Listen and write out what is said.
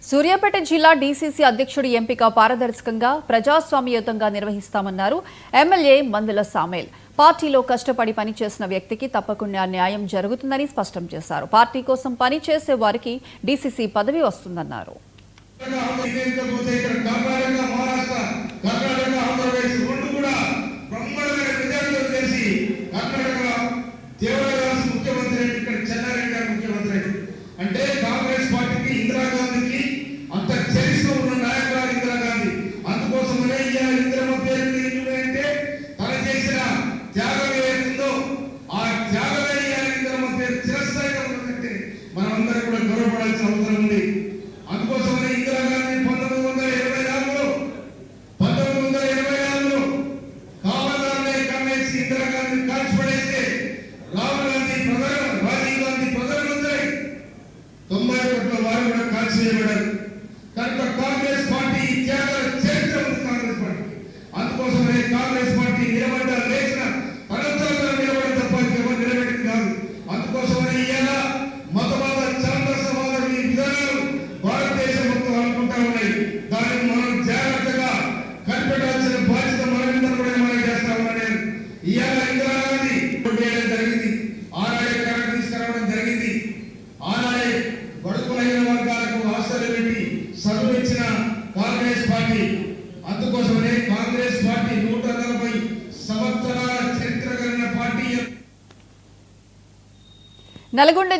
సూర్యాపేట జిల్లా డీసీసీ అధ్యక్షుడి ఎంపిక పారదర్శకంగా ప్రజాస్వామ్యయుతంగా నిర్వహిస్తామన్నారు ఎమ్మెల్యే మందుల సామేల్. పార్టీలో కష్టపడి పనిచేసిన వ్యక్తికి తప్పకుండా న్యాయం జరుగుతుందని స్పష్టం చేశారు. పార్టీ కోసం పనిచేసే వారికి డీసీసీ పదవి వస్తుందన్నారు. అంటే కాంగ్రెస్ పార్టీకి ఇందిరాగాంధీకి అంత చరిత్ర ఉన్న నాయకురాలు ఇందిరాగాంధీ. అందుకోసమనే ఇవాళ ఇందిరమ్మ పేరు అంటే తన చేసిన త్యాగం ఏదైతుందో ఆ త్యాగమే ఇవాళ ఇందిరమ్మ పేరు చిరస్థాయిగా ఉన్నదంటే మనమందరం కూడా గౌరవపడాల్సిన అవసరం ఉంది. అందుకోసమనే ఇందిరాగాంధీ 1924లో కావాలనే కాంగ్రెస్ ఇందిరాగాంధీ కాల్చిపడేస్తే రాహుల్ గాంధీ రాజీవ్ గాంధీ ప్రధానమంత్రి 91లో వారు కూడా కాల్చివేయబడ్డారు. కనుక కాంగ్రెస్ పార్టీ త్యాగాల చరిత్ర ఉంది కాంగ్రెస్ పార్టీ. అందుకోసమే కాంగ్రెస్ పార్టీ నిలబడ్డ లేచిన తనంతరంగా నిలబడి తప్ప ఎవరు నిలబెట్టింది కాదు. అందుకోసమనే ఇవాళ మతవాద ఛాందసవాద విధానాలు భారతదేశం మొత్తం అనుకుంటా ఉన్నాయి. దాన్ని మనం జాగ్రత్తగా కనిపెట్టాల్సిన బాధ్యత మనమిందరూ కూడా మనం చేస్తా ఉన్నాను. ఇవాళ ఇందిరాగాంధీ చేయడం జరిగింది, ఆనాడే కరెంట్ తీసుకురావడం జరిగింది, ఆనాడే బడుగులైన వర్గాలకు ఆస్తులు పెట్టి చదువిచ్చిన కాంగ్రెస్ పార్టీ. అందుకోసమనే కాంగ్రెస్ పార్టీ 140 సంవత్సరాల చరిత్ర కలిగిన పార్టీ. నల్గొండ